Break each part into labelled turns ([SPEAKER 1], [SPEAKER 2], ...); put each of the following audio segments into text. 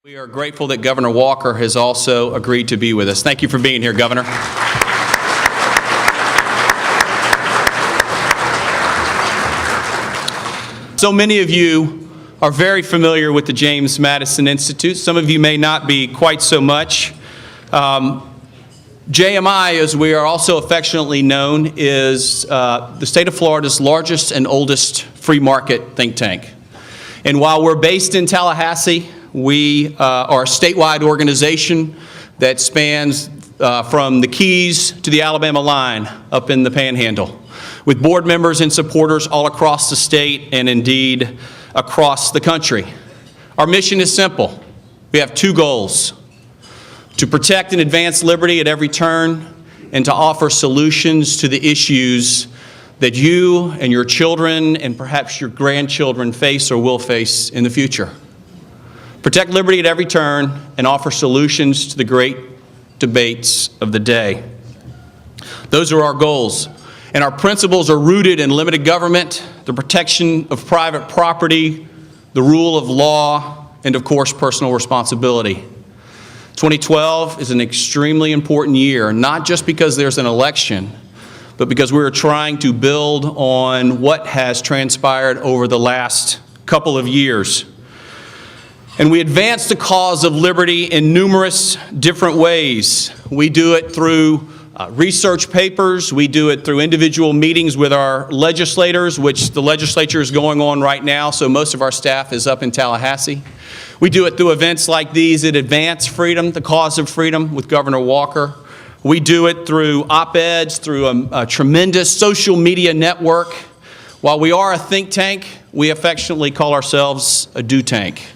[SPEAKER 1] We are grateful that Governor Walker has also agreed to be with us. Thank you for being here, Governor. So many of you are very familiar with the James Madison Institute. Some of you may not be quite so much. JMI, as we are also affectionately known, is the state of Florida's largest and oldest free market think tank. And while we're based in Tallahassee, we are a statewide organization that spans from the Keys to the Alabama line up in the Panhandle, with board members and supporters all across the state and indeed across the country. Our mission is simple. We have two goals: to protect and advance liberty at every turn, and to offer solutions to the issues that you and your children and perhaps your grandchildren face or will face in the future. Protect liberty at every turn and offer solutions to the great debates of the day. Those are our goals. And our principles are rooted in limited government, the protection of private property, the rule of law, and of course, personal responsibility. 2012 is an extremely important year, not just because there's an election, but because we're trying to build on what has transpired over the last couple of years. And we advance the cause of liberty in numerous different ways. We do it through research papers. We do it through individual meetings with our legislators, which the legislature is going on right now, so most of our staff is up in Tallahassee. We do it through events like these that advance freedom, the cause of freedom, with Governor Walker. We do it through op-eds, through a tremendous social media network. While we are a think tank, we affectionately call ourselves a do tank,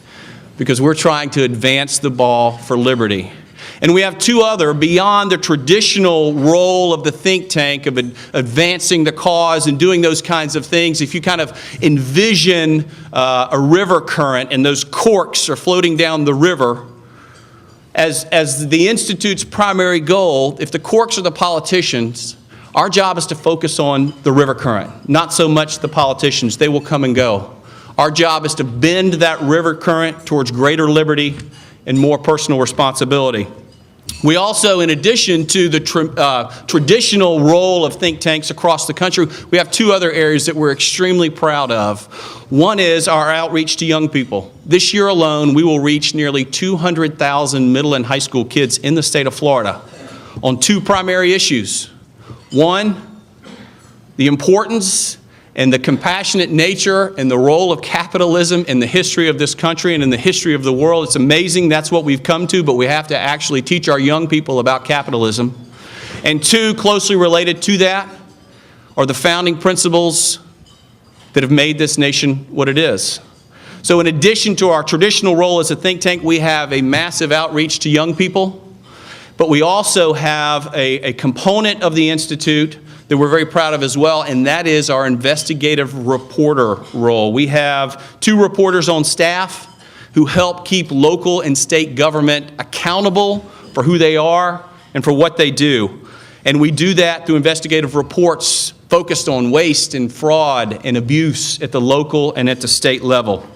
[SPEAKER 1] because we're trying to advance the ball for liberty. And we have two other, beyond the traditional role of the think tank of advancing the cause and doing those kinds of things. If you kind of envision a river current and those corks are floating down the river, as the Institute's primary goal, if the corks are the politicians, our job is to focus on the river current, not so much the politicians. They will come and go. Our job is to bend that river current towards greater liberty and more personal responsibility. We also, in addition to the traditional role of think tanks across the country, we have two other areas that we're extremely proud of. One is our outreach to young people. This year alone, we will reach nearly 200,000 middle and high school kids in the state of Florida on two primary issues. One, the importance and the compassionate nature and the role of capitalism in the history of this country and in the history of the world. It's amazing that's what we've come to, but we have to actually teach our young people about capitalism. And two, closely related to that, are the founding principles that have made this nation what it is. So in addition to our traditional role as a think tank, we have a massive outreach to young people, but we also have a component of the Institute that we're very proud of as well, and that is our investigative reporter role. We have two reporters on staff who help keep local and state government accountable for who they are and for what they do. And we do that through investigative reports focused on waste and fraud and abuse at the local and at the state level.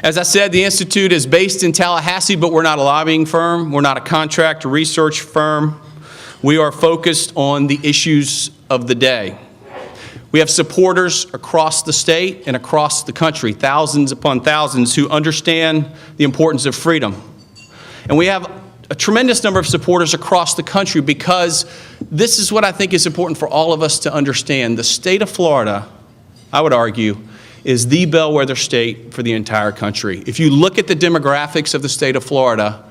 [SPEAKER 1] As I said, the Institute is based in Tallahassee, but we're not a lobbying firm. We're not a contract or research firm. We are focused on the issues of the day. We have supporters across the state and across the country, thousands upon thousands, who understand the importance of freedom. And we have a tremendous number of supporters across the country, because this is what I think is important for all of us to understand. The state of Florida, I would argue, is the bellwether state for the entire country. If you look at the demographics of the state of Florida,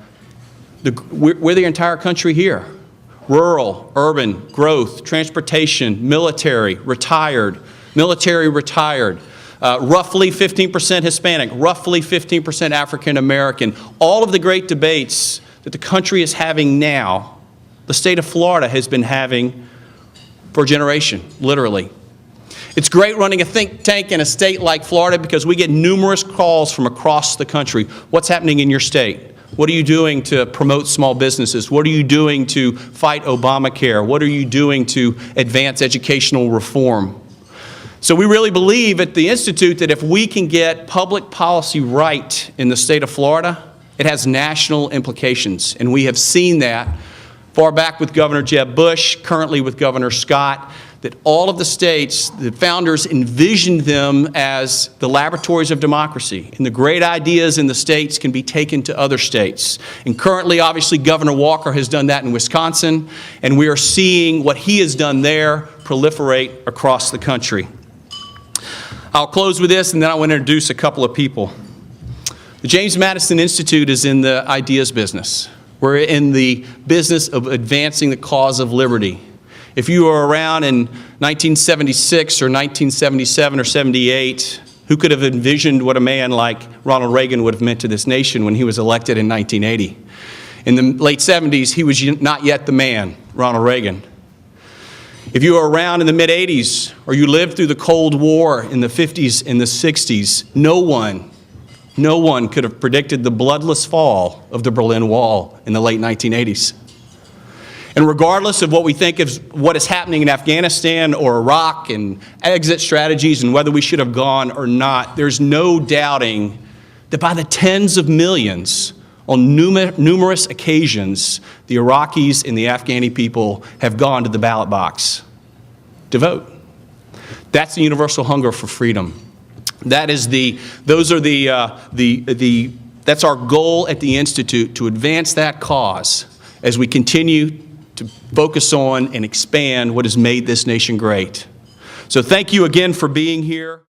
[SPEAKER 1] we're the entire country here. Rural, urban, growth, transportation, military, retired, roughly 15% Hispanic, roughly 15% African American. All of the great debates that the country is having now, the state of Florida has been having for a generation, literally. It's great running a think tank in a state like Florida because we get numerous calls from across the country. What's happening in your state? What are you doing to promote small businesses? What are you doing to fight Obamacare? What are you doing to advance educational reform? So we really believe at the Institute that if we can get public policy right in the state of Florida, it has national implications, and we have seen that far back with Governor Jeb Bush, currently with Governor Scott, that all of the states, the founders envisioned them as the laboratories of democracy, and the great ideas in the states can be taken to other states. And currently, obviously, Governor Walker has done that in Wisconsin, and we are seeing what he has done there proliferate across the country. I'll close with this, and then I want to introduce a couple of people. The James Madison Institute is in the ideas business. We're in the business of advancing the cause of liberty. If you were around in 1976 or 1977 or 78, who could have envisioned what a man like Ronald Reagan would have meant to this nation when he was elected in 1980? In the late 70s, he was not yet the man, Ronald Reagan. If you were around in the mid-80s or you lived through the Cold War in the 50s and the 60s, no one could have predicted the bloodless fall of the Berlin Wall in the late 1980s. And regardless of what we think of what is happening in Afghanistan or Iraq and exit strategies and whether we should have gone or not, there's no doubting that by the tens of millions on numerous occasions, the Iraqis and the Afghani people have gone to the ballot box to vote. That's the universal hunger for freedom. That's our goal at the Institute, to advance that cause as we continue to focus on and expand what has made this nation great. So thank you again for being here.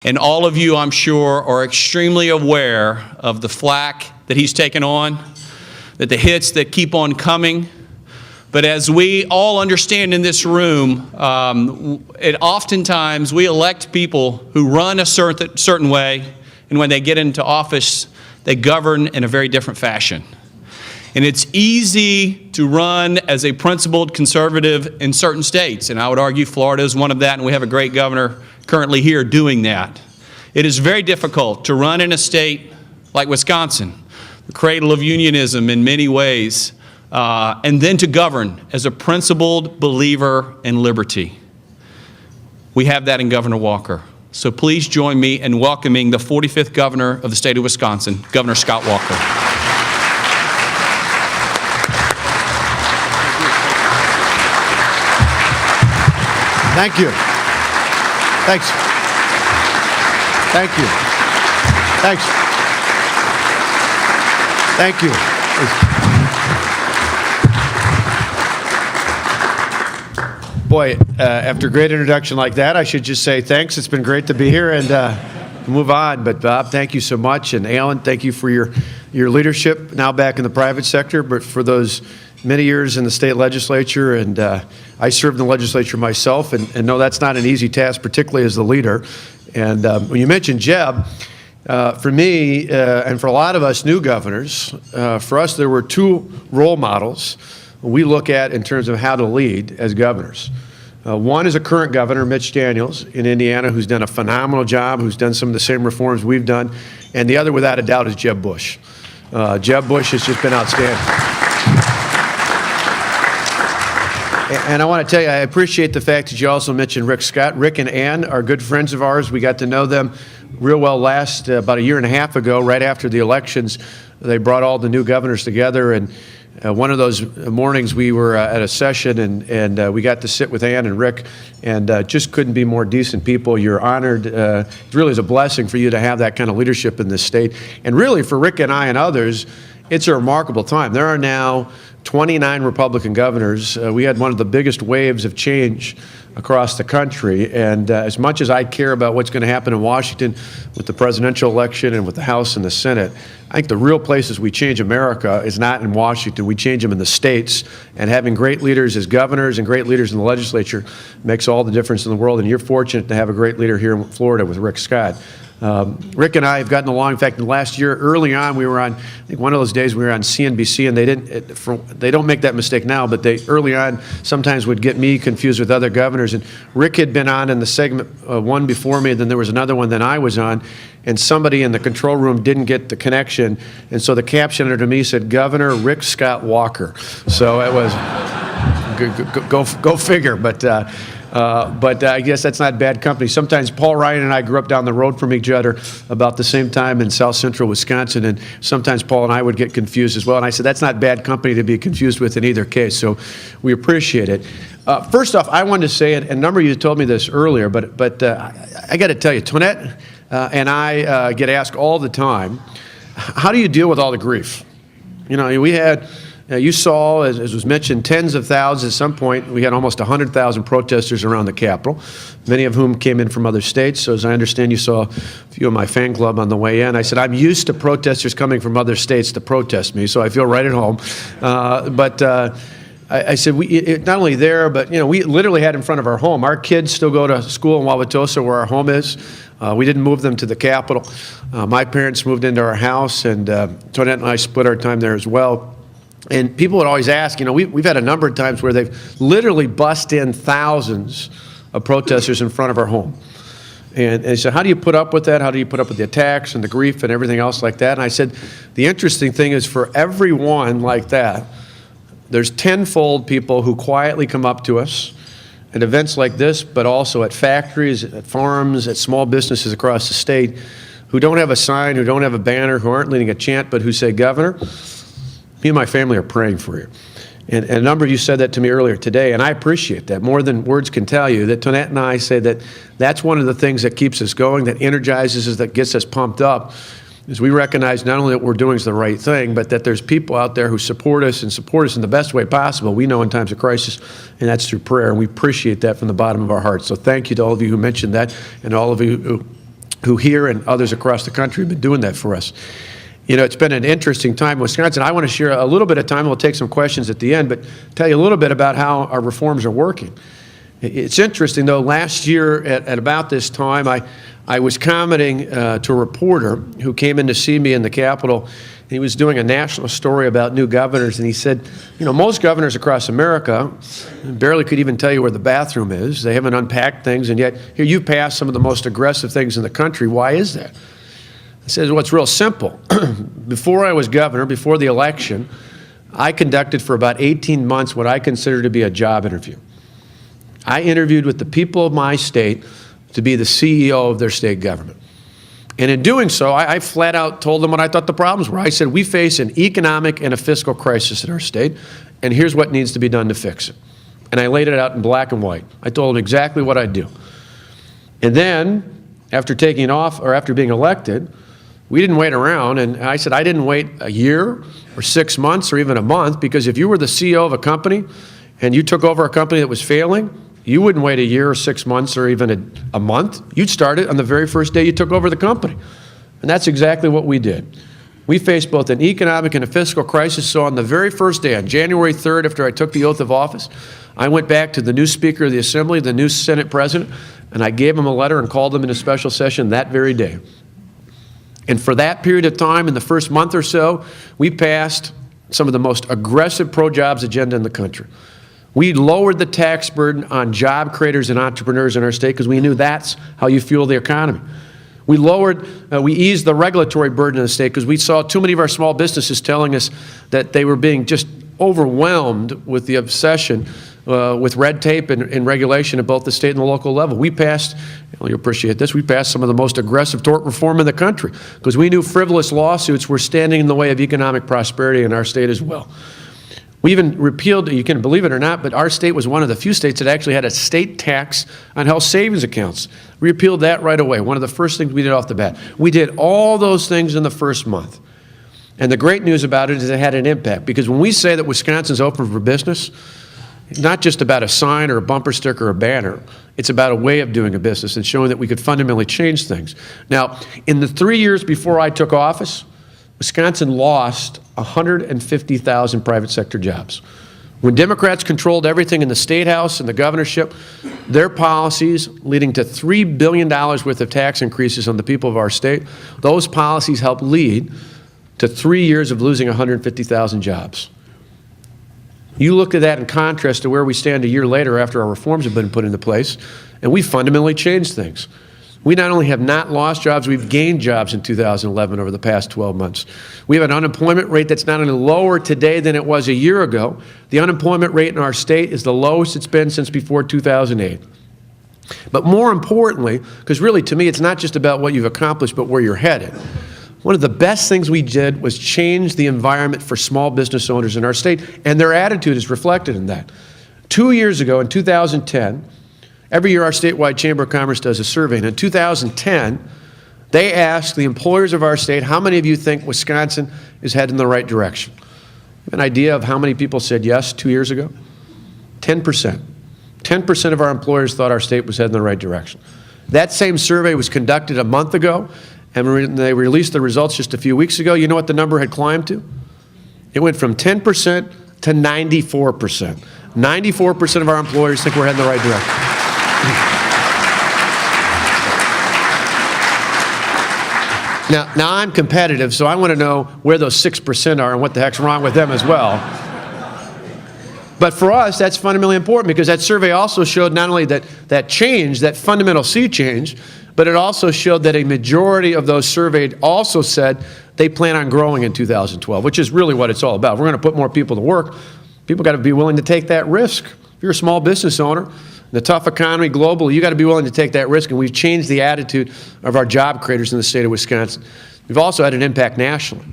[SPEAKER 1] And all of you, I'm sure, are extremely aware of the flack that he's taken on, that the hits that keep on coming. But as we all understand in this room, oftentimes we elect people who run a certain way, and when they get into office, they govern in a very different fashion. And it's easy to run as a principled conservative in certain states, and I would argue Florida is one of that, and we have a great governor currently here doing that. It is very difficult to run in a state like Wisconsin, the cradle of unionism in many ways, and then to govern as a principled believer in liberty. We have that in Governor Walker. So please join me in welcoming the 45th governor of the state of Wisconsin, Governor Scott Walker.
[SPEAKER 2] Thank you. Thanks. Thank you. Thanks. Thank you. Boy, after a great introduction like that, I should just say thanks. It's been great to be here and move on. But Bob, thank you so much. And Alan, thank you for your leadership now back in the private sector, but for those many years in the state legislature. And I served in the legislature myself and know that's not an easy task, particularly as the leader. And when you mentioned Jeb, for me and for a lot of us new governors, for us there were two role models we look at in terms of how to lead as governors. One is a current governor, Mitch Daniels, in Indiana, who's done a phenomenal job, who's done some of the same reforms we've done. And the other, without a doubt, is Jeb Bush. Jeb Bush has just been outstanding. And I want to tell you, I appreciate the fact that you also mentioned Rick Scott. Rick and Ann are good friends of ours. We got to know them real well about a year and a half ago, right after the elections. They brought all the new governors together, and one of those mornings we were at a session and we got to sit with Ann and Rick, and just couldn't be more decent people. You're honored. It really is a blessing for you to have that kind of leadership in this state. And really for Rick and I and others, it's a remarkable time. There are now 29 Republican governors. We had one of the biggest waves of change across the country, and as much as I care about what's going to happen in Washington with the presidential election and with the House and the Senate, I think the real places we change America is not in Washington. We change them in the states, and having great leaders as governors and great leaders in the legislature makes all the difference in the world, and you're fortunate to have a great leader here in Florida with Rick Scott. Rick and I have gotten along. In fact, in the last year, early on, we were on, I think one of those days we were on CNBC, and they don't make that mistake now, but they early on sometimes would get me confused with other governors. And Rick had been on in the segment one before me, then there was another one that I was on, and somebody in the control room didn't get the connection, and so the caption under me said, Governor Rick Scott Walker. So it was, go figure. But But I guess that's not bad company. Sometimes Paul Ryan and I grew up down the road from each other about the same time in South Central Wisconsin, and sometimes Paul and I would get confused as well. And I said, that's not bad company to be confused with in either case, so we appreciate it. First off, I wanted to say it, and a number of you told me this earlier, but I got to tell you, Toinette and I get asked all the time, how do you deal with all the grief? You know, we had, you saw, as was mentioned, tens of thousands. At some point, we had almost 100,000 protesters around the Capitol, many of whom came in from other states. So as I understand, you saw a few of my fan club on the way in. I said, I'm used to protesters coming from other states to protest me, so I feel right at home. I said, not only there, but, you know, we literally had in front of our home. Our kids still go to school in Wauwatosa, where our home is. We didn't move them to the Capitol. My parents moved into our house, and Toinette and I split our time there as well. And people would always ask, you know, we've had a number of times where they've literally bussed in thousands of protesters in front of our home. And they said, how do you put up with that? How do you put up with the attacks and the grief and everything else like that? And I said, the interesting thing is, for every one like that, there's tenfold people who quietly come up to us at events like this, but also at factories, at farms, at small businesses across the state, who don't have a sign, who don't have a banner, who aren't leading a chant, but who say, Governor, me and my family are praying for you. And a number of you said that to me earlier today, and I appreciate that more than words can tell you. That Toinette and I say that that's one of the things that keeps us going, that energizes us, that gets us pumped up, is we recognize not only that we're doing the right thing, but that there's people out there who support us and support us in the best way possible, we know, in times of crisis, and that's through prayer, and we appreciate that from the bottom of our hearts. So thank you to all of you who mentioned that, and all of you who here and others across the country have been doing that for us. You know, it's been an interesting time in Wisconsin. I want to share a little bit of time. We'll take some questions at the end, but tell you a little bit about how our reforms are working. It's interesting, though. Last year at about this time, I was commenting to a reporter who came in to see me in the Capitol. He was doing a national story about new governors, and he said, you know, most governors across America barely could even tell you where the bathroom is. They haven't unpacked things, and yet here you passed some of the most aggressive things in the country. Why is that? I said, well, it's real simple. Before I was governor, before the election, I conducted for about 18 months what I consider to be a job interview. I interviewed with the people of my state to be the CEO of their state government. And in doing so, I flat out told them what I thought the problems were. I said, we face an economic and a fiscal crisis in our state, and here's what needs to be done to fix it. And I laid it out in black and white. I told them exactly what I'd do. And then, after taking off, or after being elected, we didn't wait around, and I said I didn't wait a year or 6 months or even a month, because if you were the CEO of a company and you took over a company that was failing, you wouldn't wait a year or 6 months or even a month. You'd start it on the very first day you took over the company. And that's exactly what we did. We faced both an economic and a fiscal crisis, so on the very first day, on January 3rd, after I took the oath of office, I went back to the new Speaker of the Assembly, the new Senate President, and I gave him a letter and called them into special session that very day. And for that period of time, in the first month or so, we passed some of the most aggressive pro-jobs agenda in the country. We lowered the tax burden on job creators and entrepreneurs in our state, because we knew that's how you fuel the economy. We eased the regulatory burden in the state, because we saw too many of our small businesses telling us that they were being just overwhelmed with the obsession with red tape and regulation at both the state and the local level. We passed, you'll appreciate this, we passed some of the most aggressive tort reform in the country, because we knew frivolous lawsuits were standing in the way of economic prosperity in our state as well. We even repealed, you can believe it or not, but our state was one of the few states that actually had a state tax on health savings accounts. We repealed that right away, one of the first things we did off the bat. We did all those things in the first month. And the great news about it is it had an impact, because when we say that Wisconsin's open for business, it's not just about a sign or a bumper sticker or a banner. It's about a way of doing a business and showing that we could fundamentally change things. Now, in the 3 years before I took office, Wisconsin lost 150,000 private sector jobs. When Democrats controlled everything in the State House and the governorship, their policies leading to $3 billion worth of tax increases on the people of our state, those policies helped lead to 3 years of losing 150,000 jobs. You look at that in contrast to where we stand a year later after our reforms have been put into place, and we fundamentally changed things. We not only have not lost jobs, we've gained jobs in 2011 over the past 12 months. We have an unemployment rate that's not only lower today than it was a year ago. The unemployment rate in our state is the lowest it's been since before 2008. But more importantly, because really to me it's not just about what you've accomplished, but where you're headed. One of the best things we did was change the environment for small business owners in our state, and their attitude is reflected in that. 2 years ago, in 2010, every year our statewide Chamber of Commerce does a survey, and in 2010, they asked the employers of our state, how many of you think Wisconsin is heading in the right direction? You have an idea of how many people said yes 2 years ago? 10%. 10% of our employers thought our state was heading in the right direction. That same survey was conducted a month ago, and when they released the results just a few weeks ago, you know what the number had climbed to? It went from 10% to 94%. 94% of our employers think we're heading in the right direction. Now I'm competitive, so I want to know where those 6% are and what the heck's wrong with them as well. But for us, that's fundamentally important because that survey also showed not only that change, that fundamental sea change, but it also showed that a majority of those surveyed also said they plan on growing in 2012, which is really what it's all about. If we're going to put more people to work, people got to be willing to take that risk. If you're a small business owner, in the tough economy globally, you got to be willing to take that risk, and we've changed the attitude of our job creators in the state of Wisconsin. We've also had an impact nationally.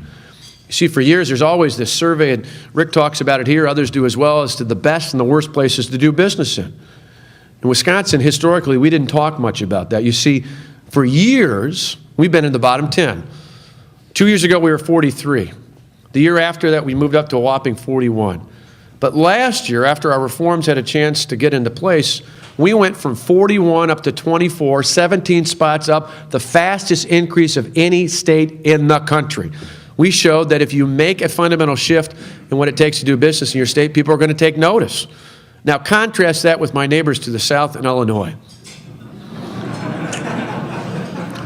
[SPEAKER 2] You see, for years, there's always this survey, and Rick talks about it here, others do as well, as to the best and the worst places to do business in. In Wisconsin, historically, we didn't talk much about that. You see, for years, we've been in the bottom 10. 2 years ago, we were 43. The year after that, we moved up to a whopping 41. But last year, after our reforms had a chance to get into place, we went from 41 up to 24, 17 spots up, the fastest increase of any state in the country. We showed that if you make a fundamental shift in what it takes to do business in your state, people are going to take notice. Now, contrast that with my neighbors to the south in Illinois.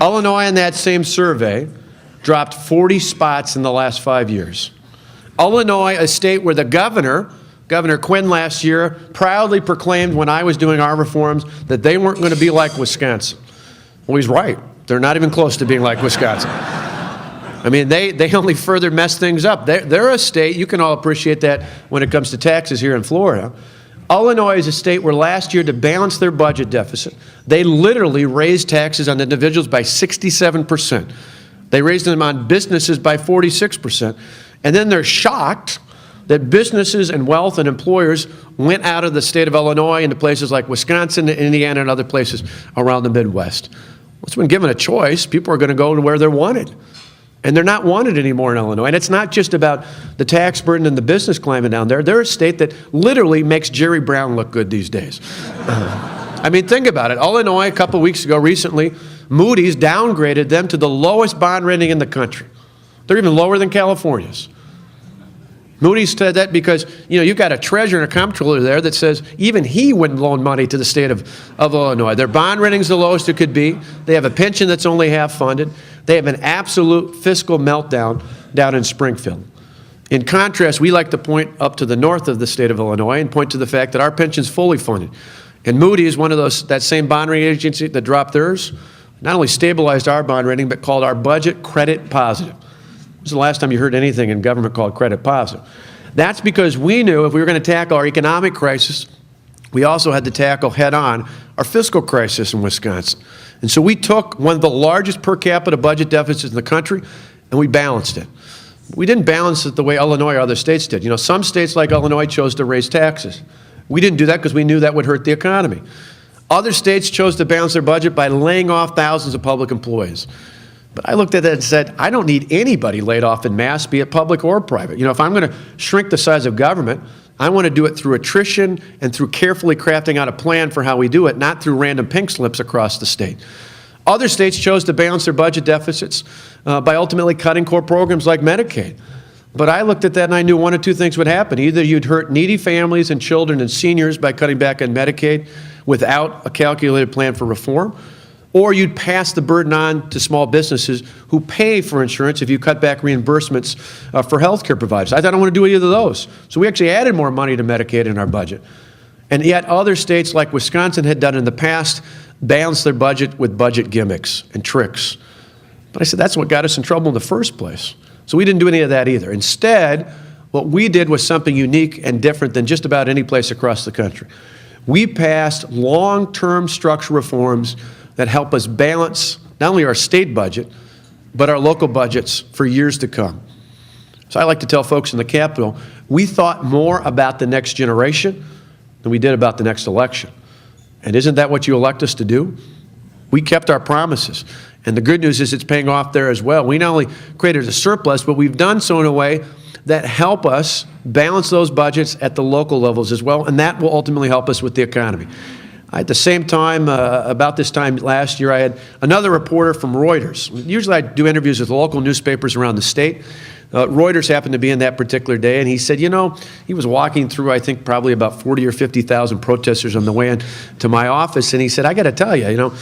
[SPEAKER 2] Illinois, in that same survey, dropped 40 spots in the last 5 years. Illinois, a state where the Governor Quinn last year proudly proclaimed when I was doing our reforms that they weren't going to be like Wisconsin. Well, he's right. They're not even close to being like Wisconsin. I mean, they only further mess things up. They're a state, you can all appreciate that when it comes to taxes here in Florida. Illinois is a state where last year, to balance their budget deficit, they literally raised taxes on individuals by 67%. They raised them on businesses by 46%. And then they're shocked that businesses and wealth and employers went out of the state of Illinois into places like Wisconsin, Indiana, and other places around the Midwest. Well, when given a choice, people are going to go to where they're wanted. And they're not wanted anymore in Illinois. And it's not just about the tax burden and the business climate down there. They're a state that literally makes Jerry Brown look good these days. I mean, think about it. Illinois, a couple weeks ago, recently, Moody's downgraded them to the lowest bond rating in the country. They're even lower than California's. Moody's said that because, you've got a treasurer and a comptroller there that says even he wouldn't loan money to the state of Illinois. Their bond rating's the lowest it could be. They have a pension that's only half funded. They have an absolute fiscal meltdown down in Springfield. In contrast, we like to point up to the north of the state of Illinois and point to the fact that our pension's fully funded. And Moody's, one of that same bond rating agency that dropped theirs, not only stabilized our bond rating, but called our budget credit positive. When was the last time you heard anything in government called credit positive? That's because we knew if we were going to tackle our economic crisis, we also had to tackle head-on our fiscal crisis in Wisconsin. And so we took one of the largest per capita budget deficits in the country, and we balanced it. We didn't balance it the way Illinois or other states did. Some states like Illinois chose to raise taxes. We didn't do that because we knew that would hurt the economy. Other states chose to balance their budget by laying off thousands of public employees. But I looked at that and said, I don't need anybody laid off en masse, be it public or private. If I'm going to shrink the size of government, I want to do it through attrition and through carefully crafting out a plan for how we do it, not through random pink slips across the state. Other states chose to balance their budget deficits by ultimately cutting core programs like Medicaid. But I looked at that and I knew one of two things would happen. Either you'd hurt needy families and children and seniors by cutting back on Medicaid without a calculated plan for reform, or you'd pass the burden on to small businesses who pay for insurance if you cut back reimbursements for health care providers. I don't want to do either of those. So we actually added more money to Medicaid in our budget. And yet other states like Wisconsin had done in the past balanced their budget with budget gimmicks and tricks. But I said that's what got us in trouble in the first place. So we didn't do any of that either. Instead, what we did was something unique and different than just about any place across the country. We passed long-term structural reforms that help us balance not only our state budget, but our local budgets for years to come. So I like to tell folks in the Capitol, we thought more about the next generation than we did about the next election. And isn't that what you elect us to do? We kept our promises. And the good news is it's paying off there as well. We not only created a surplus, but we've done so in a way that help us balance those budgets at the local levels as well, and that will ultimately help us with the economy. At the same time, about this time last year, I had another reporter from Reuters. Usually I do interviews with local newspapers around the state. Reuters happened to be in that particular day, and he said, you know, he was walking through, I think, probably about 40 or 50,000 protesters on the way into my office, and he said, I got to tell you, you know,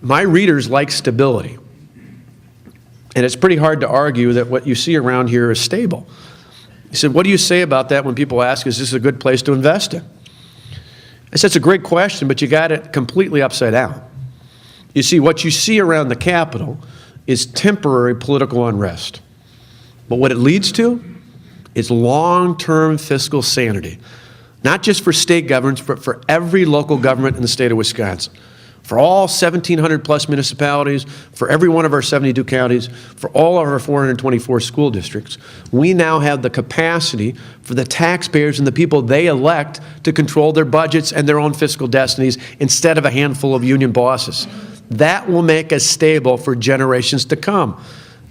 [SPEAKER 2] my readers like stability. And it's pretty hard to argue that what you see around here is stable. He said, what do you say about that when people ask, is this a good place to invest in? I said, it's a great question, but you got it completely upside down. You see, what you see around the Capitol is temporary political unrest. But what it leads to is long-term fiscal sanity, not just for state governments, but for every local government in the state of Wisconsin. For all 1,700 plus municipalities, for every one of our 72 counties, for all of our 424 school districts, we now have the capacity for the taxpayers and the people they elect to control their budgets and their own fiscal destinies instead of a handful of union bosses. That will make us stable for generations to come.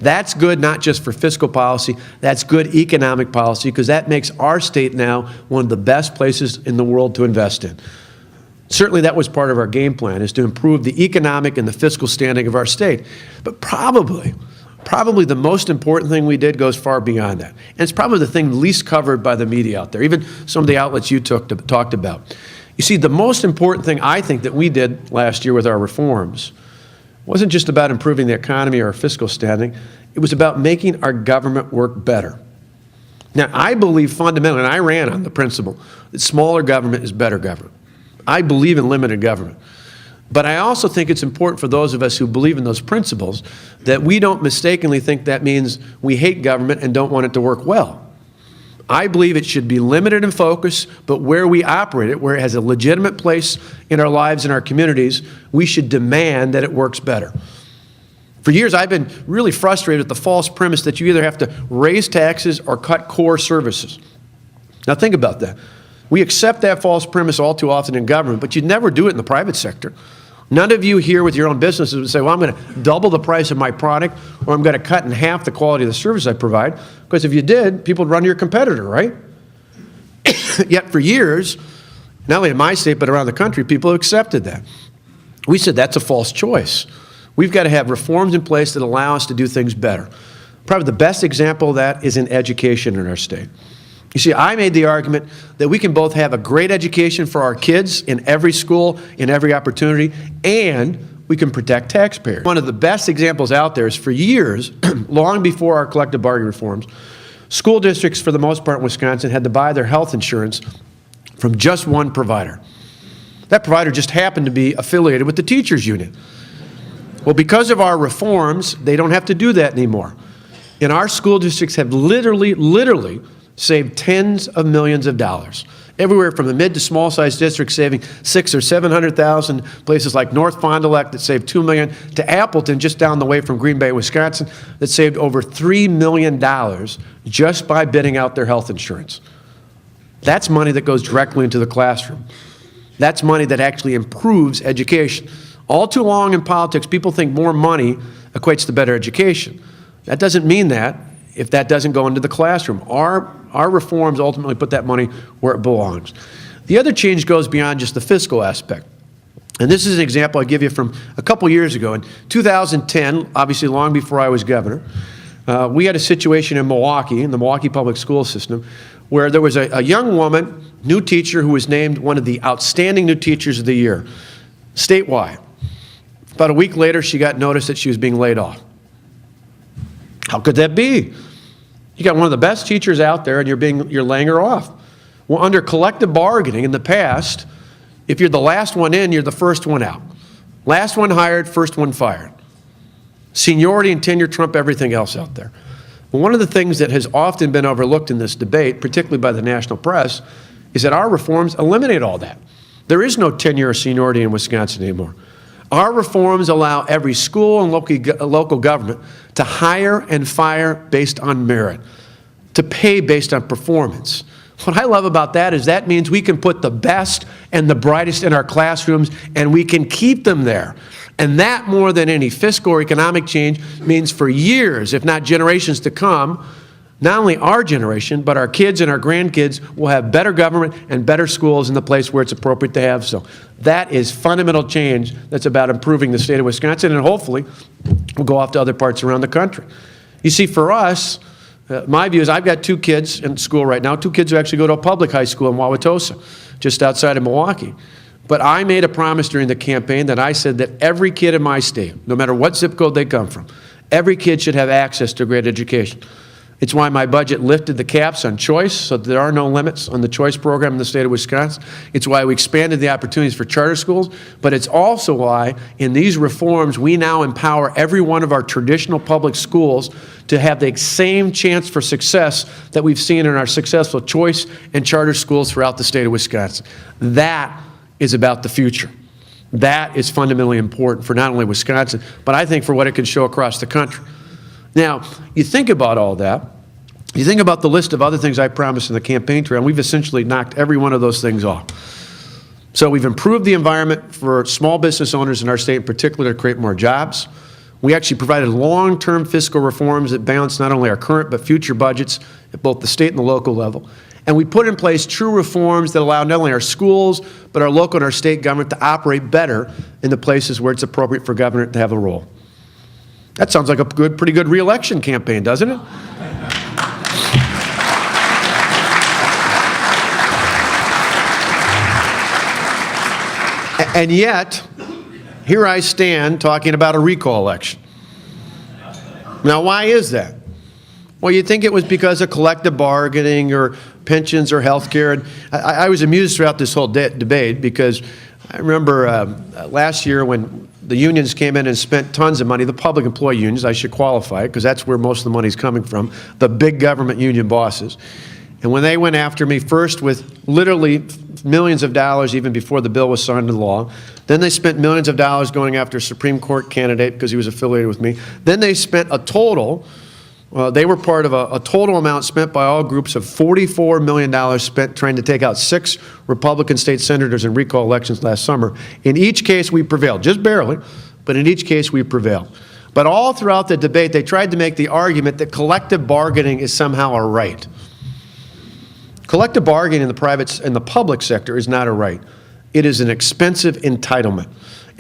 [SPEAKER 2] That's good not just for fiscal policy, that's good economic policy, because that makes our state now one of the best places in the world to invest in. Certainly that was part of our game plan, is to improve the economic and the fiscal standing of our state. But probably the most important thing we did goes far beyond that. And it's probably the thing least covered by the media out there, even some of the outlets you talked about. You see, the most important thing I think that we did last year with our reforms wasn't just about improving the economy or our fiscal standing. It was about making our government work better. Now, I believe fundamentally, and I ran on the principle, that smaller government is better government. I believe in limited government. But I also think it's important for those of us who believe in those principles that we don't mistakenly think that means we hate government and don't want it to work well. I believe it should be limited in focus, but where we operate it, where it has a legitimate place in our lives and our communities, we should demand that it works better. For years, I've been really frustrated with the false premise that you either have to raise taxes or cut core services. Now think about that. We accept that false premise all too often in government, but you'd never do it in the private sector. None of you here with your own businesses would say, well, I'm going to double the price of my product, or I'm going to cut in half the quality of the service I provide. Because if you did, people would run to your competitor, right? Yet for years, not only in my state, but around the country, people have accepted that. We said that's a false choice. We've got to have reforms in place that allow us to do things better. Probably the best example of that is in education in our state. You see, I made the argument that we can both have a great education for our kids in every school, in every opportunity, and we can protect taxpayers. One of the best examples out there is for years, long before our collective bargaining reforms, school districts, for the most part in Wisconsin, had to buy their health insurance from just one provider. That provider just happened to be affiliated with the teachers union. Well, because of our reforms, they don't have to do that anymore. And our school districts have literally saved tens of millions of dollars. Everywhere from the mid to small sized districts saving $600,000 or $700,000, places like North Fond du Lac that saved $2 million, to Appleton just down the way from Green Bay, Wisconsin, that saved over $3 million just by bidding out their health insurance. That's money that goes directly into the classroom. That's money that actually improves education. All too long in politics, people think more money equates to better education. That doesn't mean that if that doesn't go into the classroom. Our reforms ultimately put that money where it belongs. The other change goes beyond just the fiscal aspect. And this is an example I give you from a couple years ago. In 2010, obviously long before I was governor, we had a situation in Milwaukee, in the Milwaukee public school system, where there was a young woman, new teacher, who was named one of the outstanding new teachers of the year, statewide. About a week later, she got notice that she was being laid off. How could that be? You got one of the best teachers out there and you're laying her off. Well, under collective bargaining in the past, if you're the last one in, you're the first one out. Last one hired, first one fired. Seniority and tenure trump everything else out there. Well, one of the things that has often been overlooked in this debate, particularly by the national press, is that our reforms eliminate all that. There is no tenure or seniority in Wisconsin anymore. Our reforms allow every school and local government to hire and fire based on merit, to pay based on performance. What I love about that is that means we can put the best and the brightest in our classrooms, and we can keep them there. And that, more than any fiscal or economic change, means for years, if not generations to come, not only our generation, but our kids and our grandkids will have better government and better schools in the place where it's appropriate to have so. That is fundamental change that's about improving the state of Wisconsin, and hopefully we'll go off to other parts around the country. You see, for us, my view is I've got 2 kids in school right now, 2 kids who actually go to a public high school in Wauwatosa, just outside of Milwaukee. But I made a promise during the campaign that I said that every kid in my state, no matter what zip code they come from, every kid should have access to a great education. It's why my budget lifted the caps on choice, so that there are no limits on the choice program in the state of Wisconsin. It's why we expanded the opportunities for charter schools, but it's also why in these reforms we now empower every one of our traditional public schools to have the same chance for success that we've seen in our successful choice and charter schools throughout the state of Wisconsin. That is about the future. That is fundamentally important for not only Wisconsin, but I think for what it can show across the country. Now, you think about all that, you think about the list of other things I promised in the campaign trail, and we've essentially knocked every one of those things off. So we've improved the environment for small business owners in our state in particular to create more jobs. We actually provided long-term fiscal reforms that balance not only our current but future budgets at both the state and the local level. And we put in place true reforms that allow not only our schools but our local and our state government to operate better in the places where it's appropriate for government to have a role. That sounds like a pretty good re-election campaign, doesn't it? And yet, here I stand talking about a recall election. Now, why is that? Well, you'd think it was because of collective bargaining or pensions or health care. And I was amused throughout this whole debate because I remember last year when the unions came in and spent tons of money, the public employee unions, I should qualify it because that's where most of the money's coming from, the big government union bosses. And when they went after me first with literally millions of dollars even before the bill was signed into law, then they spent millions of dollars going after a Supreme Court candidate because he was affiliated with me. Then they spent a total, they were part of a total amount spent by all groups of $44 million spent trying to take out 6 Republican state senators in recall elections last summer. In each case, we prevailed, just barely, but in each case, we prevailed. But all throughout the debate, they tried to make the argument that collective bargaining is somehow a right. Collective bargaining in the private and the public sector is not a right. It is an expensive entitlement.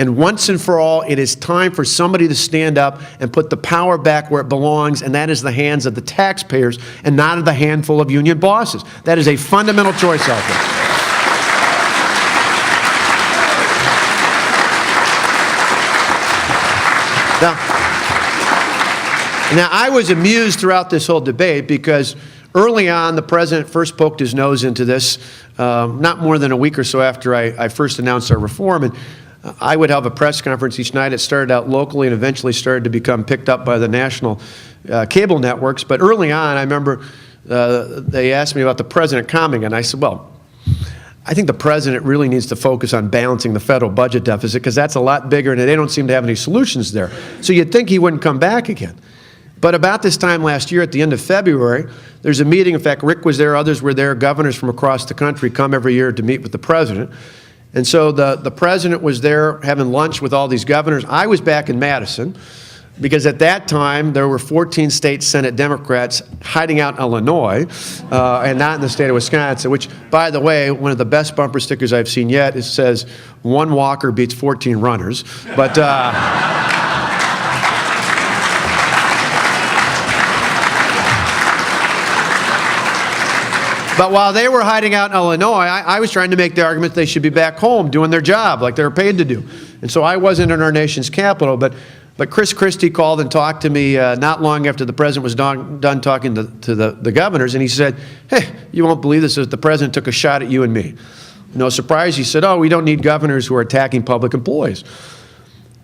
[SPEAKER 2] And once and for all, it is time for somebody to stand up and put the power back where it belongs, and that is the hands of the taxpayers and not of the handful of union bosses. That is a fundamental choice out there. Now, I was amused throughout this whole debate because early on, the president first poked his nose into this, not more than a week or so after I first announced our reform. And I would have a press conference each night. It started out locally and eventually started to become picked up by the national cable networks. But early on, I remember they asked me about the president commenting, and I said, well, I think the president really needs to focus on balancing the federal budget deficit because that's a lot bigger and they don't seem to have any solutions there. So you'd think he wouldn't come back again. But about this time last year, at the end of February, there's a meeting. In fact, Rick was there, others were there. Governors from across the country come every year to meet with the president. And so the president was there having lunch with all these governors. I was back in Madison because at that time, there were 14 state Senate Democrats hiding out in Illinois and not in the state of Wisconsin, which, by the way, one of the best bumper stickers I've seen yet, it says, 1 walker beats 14 runners. But But while they were hiding out in Illinois, I was trying to make the argument they should be back home doing their job like they were paid to do. And so I wasn't in our nation's capital, but Chris Christie called and talked to me not long after the president was done talking to the governors, and he said, hey, you won't believe this, the president took a shot at you and me. No surprise, he said, oh, we don't need governors who are attacking public employees.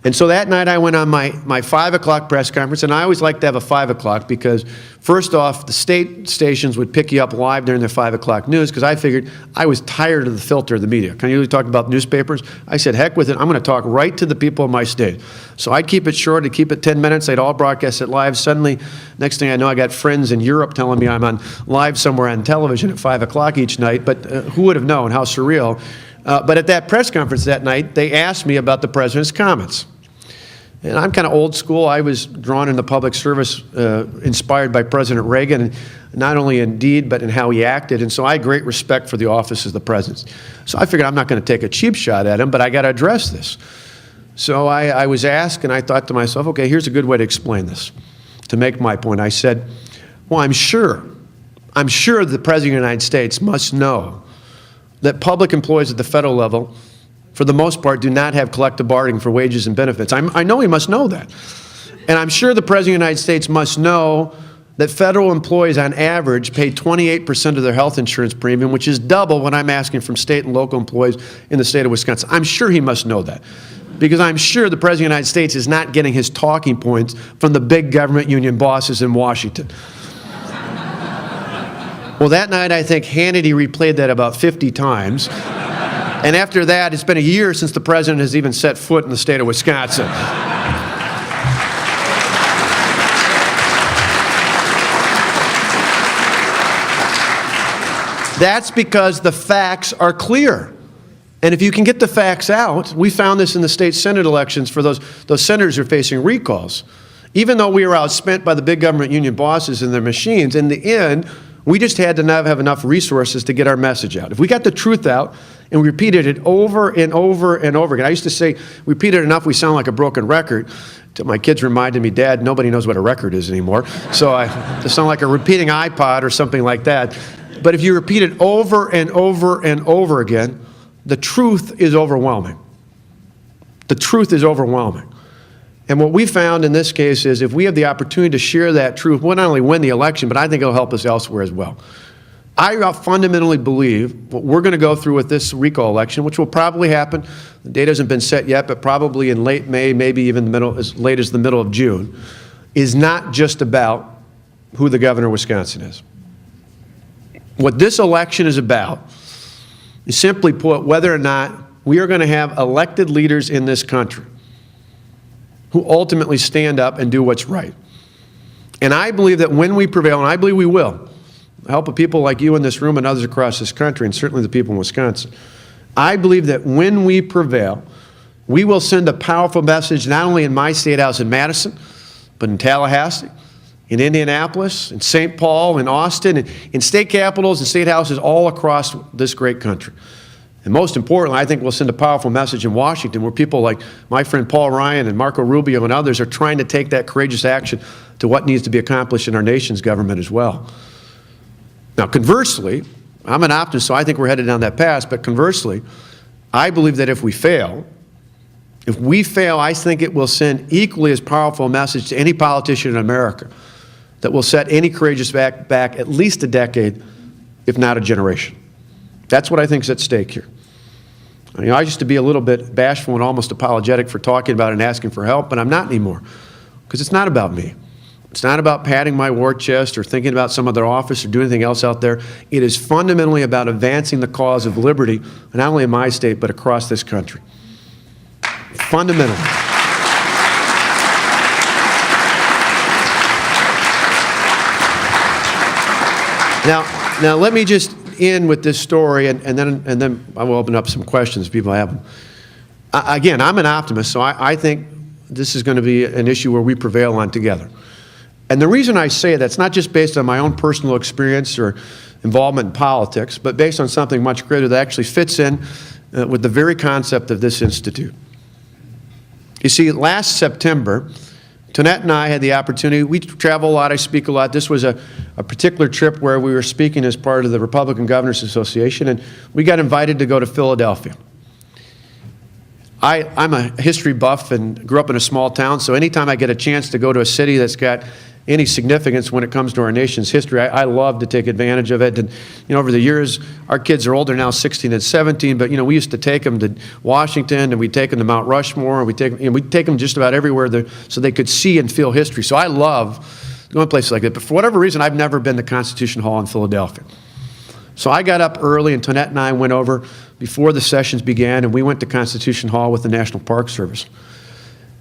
[SPEAKER 2] And so that night I went on my 5 o'clock press conference, and I always like to have a 5 o'clock because, first off, the state stations would pick you up live during their 5 o'clock news because I figured I was tired of the filter of the media. Can I usually talk about newspapers? I said, heck with it, I'm going to talk right to the people of my state. So I'd keep it short, I'd keep it 10 minutes, they'd all broadcast it live. Suddenly, next thing I know, I got friends in Europe telling me I'm on live somewhere on television at 5 o'clock each night, but who would have known? How surreal. But at that press conference that night, they asked me about the president's comments. And I'm kind of old school. I was drawn into public service, inspired by President Reagan, not only in deed, but in how he acted. And so I had great respect for the office of the president. So I figured I'm not going to take a cheap shot at him, but I got to address this. So I was asked, and I thought to myself, okay, here's a good way to explain this, to make my point. I said, well, I'm sure the President of the United States must know that public employees at the federal level, for the most part, do not have collective bargaining for wages and benefits. I know he must know that. And I'm sure the President of the United States must know that federal employees on average pay 28% of their health insurance premium, which is double what I'm asking from state and local employees in the state of Wisconsin. I'm sure he must know that, because I'm sure the President of the United States is not getting his talking points from the big government union bosses in Washington. Well, that night, I think Hannity replayed that about 50 times. And after that, it's been a year since the president has even set foot in the state of Wisconsin. That's because the facts are clear. And if you can get the facts out, we found this in the state Senate elections for those senators who are facing recalls. Even though we were outspent by the big government union bosses and their machines, in the end, we just had to not have enough resources to get our message out. If we got the truth out and we repeated it over and over and over again, I used to say, repeat it enough, we sound like a broken record. Till my kids reminded me, Dad, nobody knows what a record is anymore. So I just sound like a repeating iPod or something like that. But if you repeat it over and over and over again, the truth is overwhelming. The truth is overwhelming. And what we found in this case is if we have the opportunity to share that truth, we'll not only win the election, but I think it'll help us elsewhere as well. I fundamentally believe what we're going to go through with this recall election, which will probably happen, the date hasn't been set yet, but probably in late May, maybe even as late as the middle of June, is not just about who the governor of Wisconsin is. What this election is about is, simply put, whether or not we are going to have elected leaders in this country who ultimately stand up and do what's right. And I believe that when we prevail, and I believe we will, the help of people like you in this room and others across this country, and certainly the people in Wisconsin, I believe that when we prevail, we will send a powerful message not only in my state house in Madison, but in Tallahassee, in Indianapolis, in St. Paul, in Austin, in state capitals and state houses all across this great country. And most importantly, I think we'll send a powerful message in Washington where people like my friend Paul Ryan and Marco Rubio and others are trying to take that courageous action to what needs to be accomplished in our nation's government as well. Now, conversely, I'm an optimist, so I think we're headed down that path, but conversely, I believe that if we fail, I think it will send equally as powerful a message to any politician in America that will set any courageous back at least a decade, if not a generation. That's what I think is at stake here. I used to be a little bit bashful and almost apologetic for talking about it and asking for help, but I'm not anymore, because it's not about me. It's not about patting my war chest or thinking about some other office or doing anything else out there. It is fundamentally about advancing the cause of liberty, not only in my state, but across this country. Fundamentally. Now let me just end with this story, and then I will open up some questions if people have them. Again, I'm an optimist, so I think this is going to be an issue where we prevail on together. And the reason I say that's not just based on my own personal experience or involvement in politics, but based on something much greater that actually fits in with the very concept of this institute. You see, last September, Tonette and I had the opportunity, we travel a lot, I speak a lot. This was a particular trip where we were speaking as part of the Republican Governors Association, and we got invited to go to Philadelphia. I'm a history buff and grew up in a small town, so anytime I get a chance to go to a city that's got any significance when it comes to our nation's history. I love to take advantage of it. And, over the years, our kids are older now, 16 and 17, but, we used to take them to Washington, and we'd take them to Mount Rushmore, and we'd take them just about everywhere so they could see and feel history. So I love going to places like that. But for whatever reason, I've never been to Constitution Hall in Philadelphia. So I got up early, and Tonette and I went over before the sessions began, and we went to Constitution Hall with the National Park Service.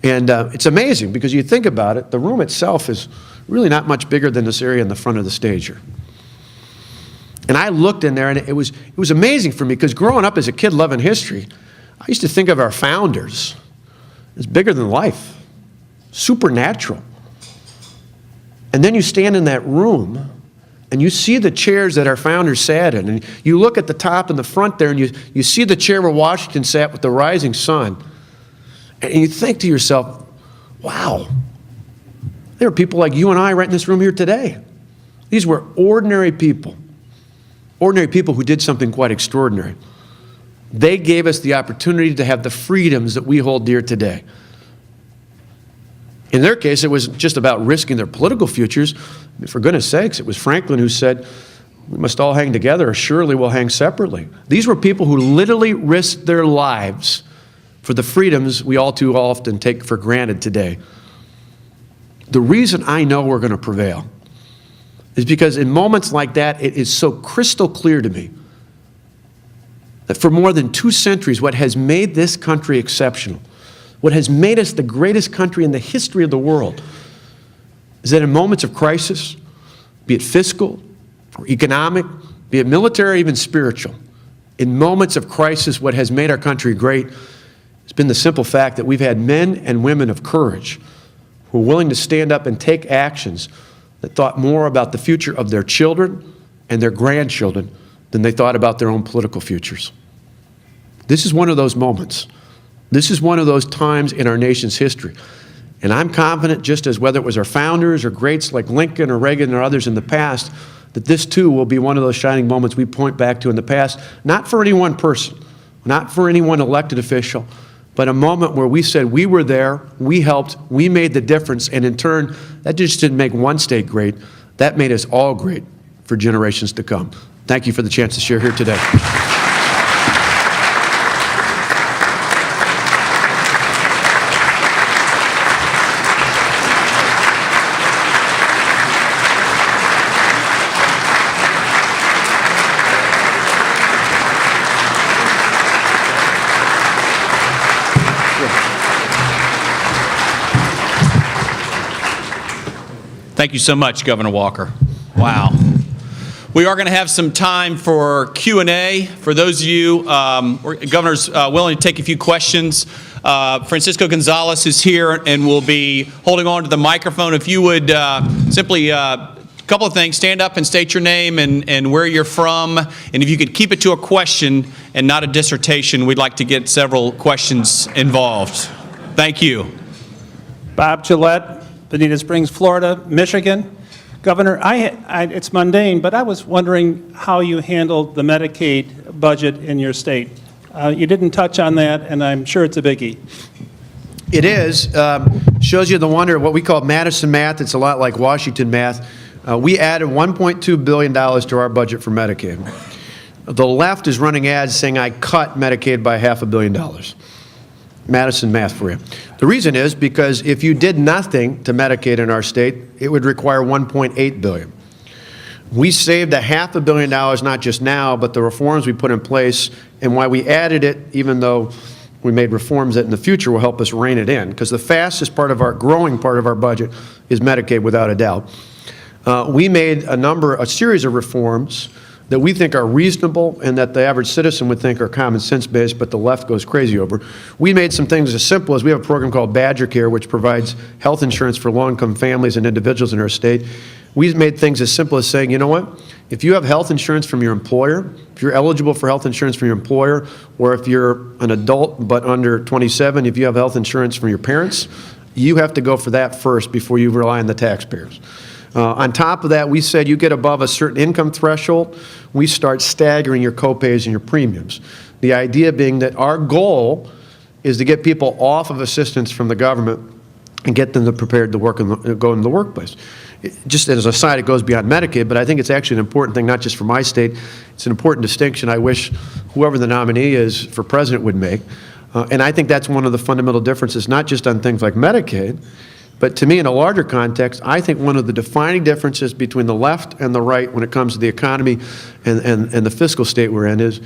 [SPEAKER 2] And it's amazing, because you think about it, the room itself is really not much bigger than this area in the front of the stage here. And I looked in there, and it was amazing for me, because growing up as a kid loving history, I used to think of our founders as bigger than life, supernatural. And then you stand in that room, and you see the chairs that our founders sat in, and you look at the top and the front there, and you see the chair where Washington sat with the rising sun, and you think to yourself, wow, there are people like you and I right in this room here today. These were ordinary people who did something quite extraordinary. They gave us the opportunity to have the freedoms that we hold dear today. In their case, it was just about risking their political futures. I mean, for goodness sakes, it was Franklin who said, we must all hang together, or surely we'll hang separately. These were people who literally risked their lives for the freedoms we all too often take for granted today. The reason I know we're going to prevail is because in moments like that, it is so crystal clear to me that for more than 2 centuries, what has made this country exceptional, what has made us the greatest country in the history of the world, is that in moments of crisis, be it fiscal or economic, be it military or even spiritual, in moments of crisis, what has made our country great has been the simple fact that we've had men and women of courage who are willing to stand up and take actions that thought more about the future of their children and their grandchildren than they thought about their own political futures. This is one of those moments. This is one of those times in our nation's history. And I'm confident, just as whether it was our founders or greats like Lincoln or Reagan or others in the past, that this too will be one of those shining moments we point back to in the past, not for any one person, not for any one elected official, but a moment where we said we were there, we helped, we made the difference, and in turn, that just didn't make one state great, that made us all great for generations to come. Thank you for the chance to share here today.
[SPEAKER 1] Thank you so much, Governor Walker. Wow. We are going to have some time for Q&A. For those of you, Governor's willing to take a few questions. Francisco Gonzalez is here and will be holding on to the microphone. If you would simply, a couple of things, stand up and state your name and where you're from. And if you could keep it to a question and not a dissertation, we'd like to get several questions involved. Thank you.
[SPEAKER 3] Bob Gillette, Bonita Springs, Florida, Michigan. Governor, it's mundane, but I was wondering how you handled the Medicaid budget in your state. You didn't touch on that, and I'm sure it's a biggie.
[SPEAKER 2] It is. Shows you the wonder of what we call Madison math. It's a lot like Washington math. We added $1.2 billion to our budget for Medicaid. The left is running ads saying I cut Medicaid by $500 million. Madison math for you. The reason is because if you did nothing to Medicaid in our state, it would require $1.8 billion. We saved $500 million not just now, but the reforms we put in place, and why we added it, even though we made reforms that in the future will help us rein it in, because the fastest part of our growing part of our budget is Medicaid, without a doubt. We made a series of reforms that we think are reasonable and that the average citizen would think are common sense based, but the left goes crazy over. We made some things as simple as we have a program called Badger Care, which provides health insurance for low-income families and individuals in our state. We've made things as simple as saying, you know what, if you have health insurance from your employer, if you're eligible for health insurance from your employer, or if you're an adult but under 27, if you have health insurance from your parents, you have to go for that first before you rely on the taxpayers. On top of that, we said you get above a certain income threshold, we start staggering your copays and your premiums. The idea being that our goal is to get people off of assistance from the government and get them prepared to work and go into the workplace. just as an aside, it goes beyond Medicaid, but I think it's actually an important thing, not just for my state. It's an important distinction I wish whoever the nominee is for president would make. And I think that's one of the fundamental differences, not just on things like Medicaid, but to me, in a larger context, I think one of the defining differences between the left and the right when it comes to the economy and the fiscal state we're in is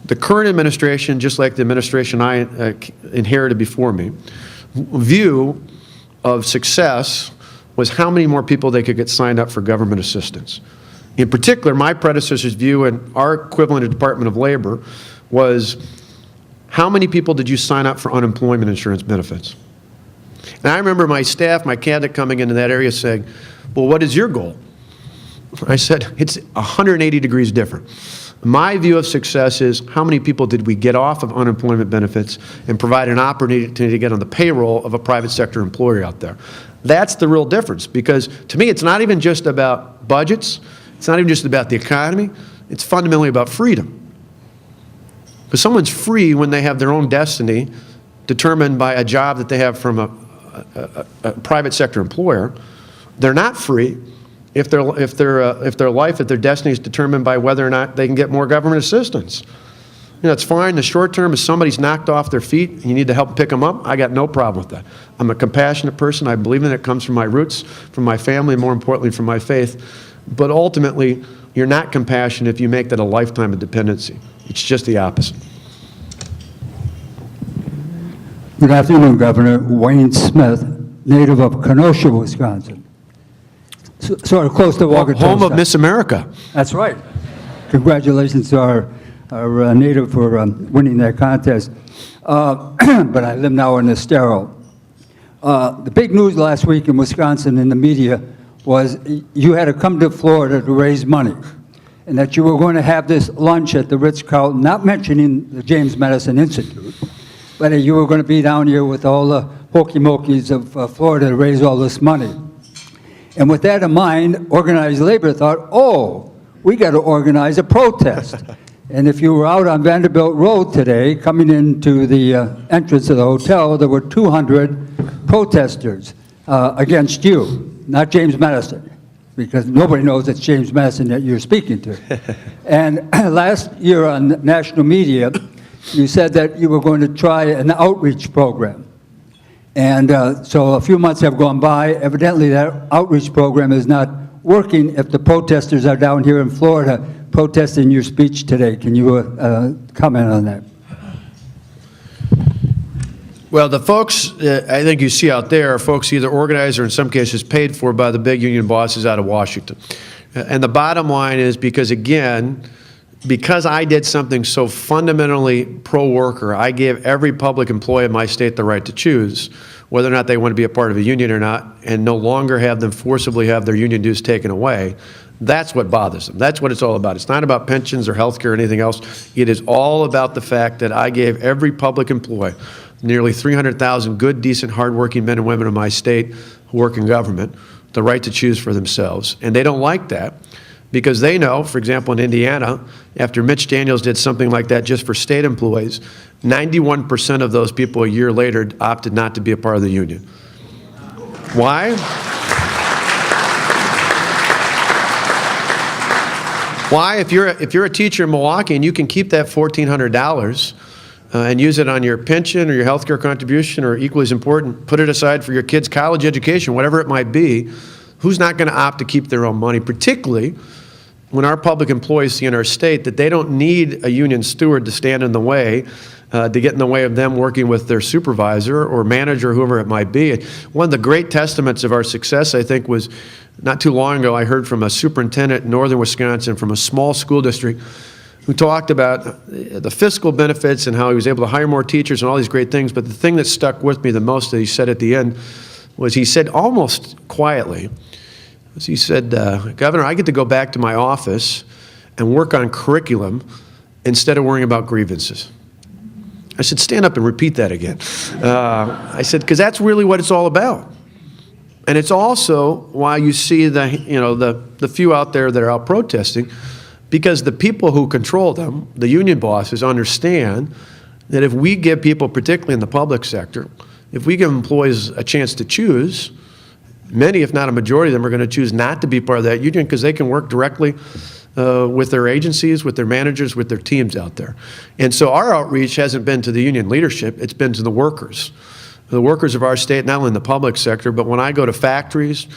[SPEAKER 2] the current administration, just like the administration I inherited before me, view of success was how many more people they could get signed up for government assistance. In particular, my predecessor's view and our equivalent of Department of Labor was how many people did you sign up for unemployment insurance benefits? And I remember my staff, my candidate coming into that area saying, well, what is your goal? I said, it's 180 degrees different. My view of success is how many people did we get off of unemployment benefits and provide an opportunity to get on the payroll of a private sector employer out there. That's the real difference, because to me it's not even just about budgets, it's not even just about the economy, it's fundamentally about freedom. Because someone's free when they have their own destiny determined by a job that they have from a private sector employer. They're not free if their life, if their destiny is determined by whether or not they can get more government assistance. You know, it's fine. The short term, if somebody's knocked off their feet and you need to help pick them up, I got no problem with that. I'm a compassionate person. I believe in it. It comes from my roots, from my family, and more importantly, from my faith. But ultimately, you're not compassionate if you make that a lifetime of dependency. It's just the opposite.
[SPEAKER 4] Good afternoon, Governor. Wayne Smith, native of Kenosha, Wisconsin. Sort of close to Waukesha.
[SPEAKER 2] Home of Miss America.
[SPEAKER 4] That's right. Congratulations to our native for winning that contest. But I live now in Estero. The big news last week in Wisconsin in the media was you had to come to Florida to raise money, and that you were going to have this lunch at the Ritz-Carlton, not mentioning the James Madison Institute, but you were going to be down here with all the hokey-mokeys of Florida to raise all this money. And with that in mind, organized labor thought, oh, we got to organize a protest. And if you were out on Vanderbilt Road today, coming into the entrance of the hotel, there were 200 protesters against you, not James Madison, because nobody knows it's James Madison that you're speaking to. And last year on national media, you said that you were going to try an outreach program. And so a few months have gone by. Evidently, that outreach program is not working if the protesters are down here in Florida protesting your speech today. Can you comment on that?
[SPEAKER 2] Well, the folks I think you see out there are folks either organized or in some cases paid for by the big union bosses out of Washington. And the bottom line is because I did something so fundamentally pro-worker, I gave every public employee in my state the right to choose whether or not they want to be a part of a union or not, and no longer have them forcibly have their union dues taken away. That's what bothers them. That's what it's all about. It's not about pensions or health care or anything else. It is all about the fact that I gave every public employee, nearly 300,000 good, decent, hardworking men and women in my state who work in government, the right to choose for themselves. And they don't like that, because they know, for example, in Indiana, after Mitch Daniels did something like that just for state employees, 91% of those people a year later opted not to be a part of the union. Why? Why? If you're a teacher in Milwaukee and you can keep that $1,400 and use it on your pension or your health care contribution, or equally as important, put it aside for your kids' college education, whatever it might be, who's not going to opt to keep their own money, particularly when our public employees see in our state that they don't need a union steward to stand in the way, to get in the way of them working with their supervisor or manager, whoever it might be. And one of the great testaments of our success, I think, was not too long ago, I heard from a superintendent in northern Wisconsin from a small school district who talked about the fiscal benefits and how he was able to hire more teachers and all these great things. But the thing that stuck with me the most that he said at the end was, he said almost quietly, he said, Governor, I get to go back to my office and work on curriculum instead of worrying about grievances. I said, stand up and repeat that again. I said, because that's really what it's all about. And it's also why you see the few out there that are out protesting, because the people who control them, the union bosses, understand that if we give people, particularly in the public sector, if we give employees a chance to choose, Many, if not a majority of them, are going to choose not to be part of that union because they can work directly with their agencies, with their managers, with their teams out there. And so our outreach hasn't been to the union leadership, it's been to the workers of our state, not only in the public sector, but when I go to factories,